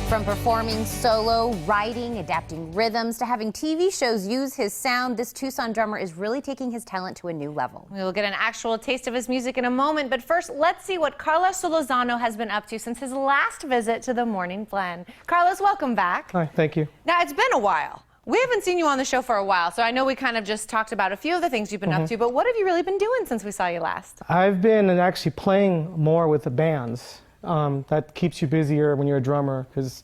From performing solo, writing, adapting rhythms, to having TV shows use his sound, this Tucson drummer is really taking his talent to a new level. We will get an actual taste of his music in a moment, but first, let's see what Carlos Solorzano has been up to since his last visit to the Morning Blend. Carlos, welcome back. Hi, thank you. Now, it's been a while. We haven't seen you on the show for a while, so I know we kind of just talked about a few of the things you've been up to, but what have you really been doing since we saw you last? I've been actually playing more with the bands. That keeps you busier when you're a drummer, because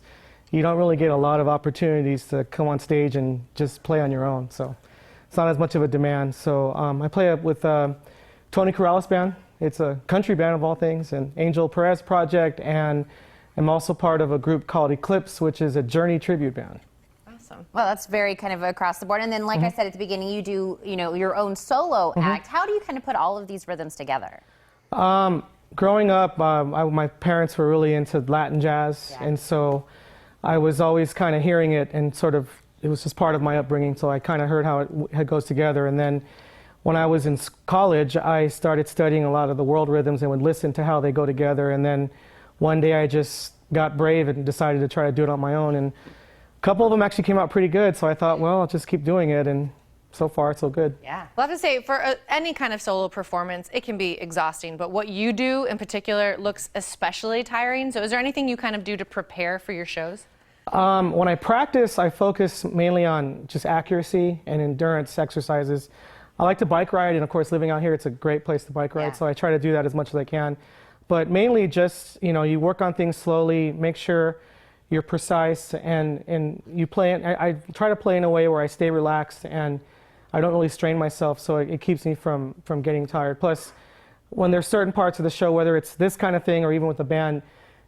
you don't really get a lot of opportunities to come on stage and just play on your own. So it's not as much of a demand. So I play with Tony Corrales Band. It's a country band of all things, an Angel Perez project, and I'm also part of a group called Eclipse, which is a Journey tribute band. Awesome. Well, that's very kind of across the board. And then, like I said at the beginning, you do, your own solo act. How do you kind of put all of these rhythms together? Growing up, my parents were really into Latin jazz, and so I was always kind of hearing it, and sort of, it was just part of my upbringing, so I kind of heard how it goes together. And then when I was in college, I started studying a lot of the world rhythms and would listen to how they go together. And then one day I just got brave and decided to try to do it on my own. And a couple of them actually came out pretty good, so I thought, well, I'll just keep doing it. And so far, so good. Yeah. Well, I have to say, for any kind of solo performance, it can be exhausting, but what you do in particular looks especially tiring. So is there anything you kind of do to prepare for your shows? When I practice, I focus mainly on just accuracy and endurance exercises. I like to bike ride, and of course, living out here, it's a great place to bike ride, so I try to do that as much as I can. But mainly just, you work on things slowly, make sure you're precise, and you play it. I try to play in a way where I stay relaxed and I don't really strain myself, so it keeps me from getting tired. Plus, when there's certain parts of the show, whether it's this kind of thing or even with the band,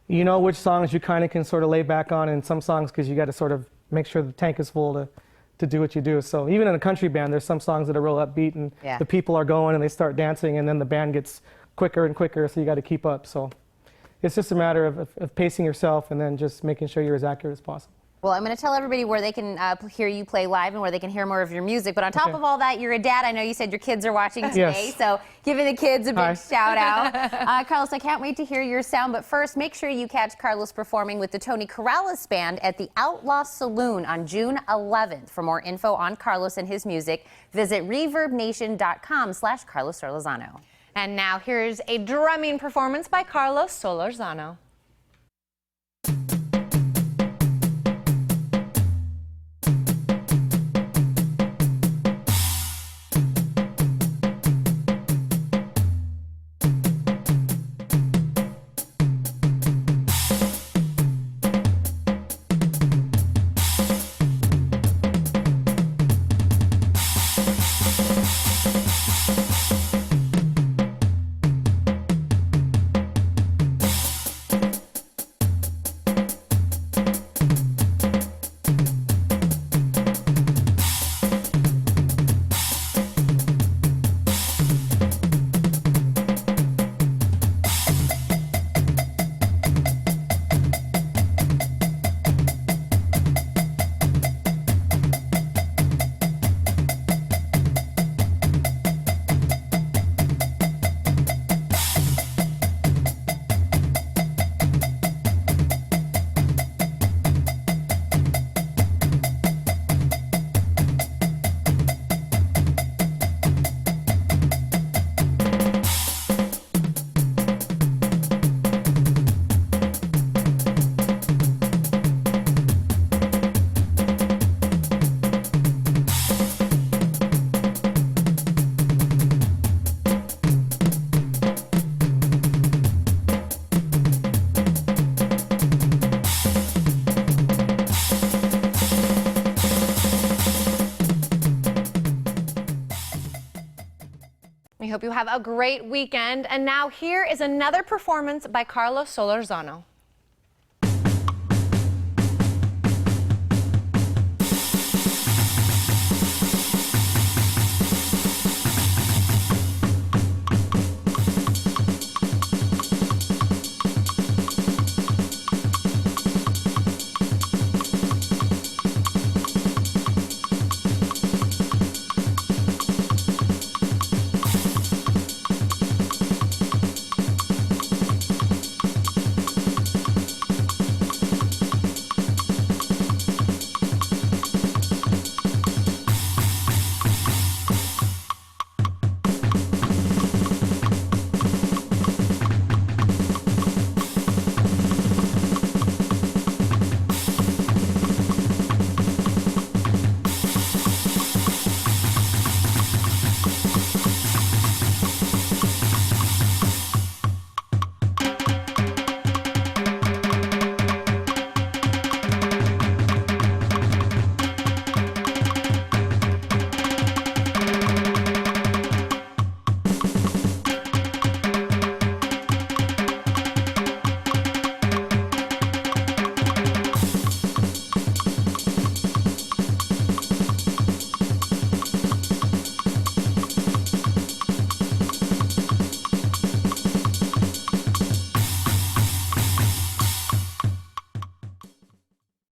you know which songs you kind of can sort of lay back on, and some songs because you got to sort of make sure the tank is full to do what you do. So even in a country band, there's some songs that are real upbeat, and the people are going and they start dancing, and then the band gets quicker and quicker, so you got to keep up. So it's just a matter of pacing yourself and then just making sure you're as accurate as possible. Well, I'm going to tell everybody where they can hear you play live and where they can hear more of your music. But on top of all that, you're a dad. I know you said your kids are watching today, so giving the kids a big shout out. Carlos, I can't wait to hear your sound. But first, make sure you catch Carlos performing with the Tony Corrales Band at the Outlaw Saloon on June 11th. For more info on Carlos and his music, visit ReverbNation.com/Carlos Solorzano. And now here's a drumming performance by Carlos Solorzano. We hope you have a great weekend. And now here is another performance by Carlos Solorzano.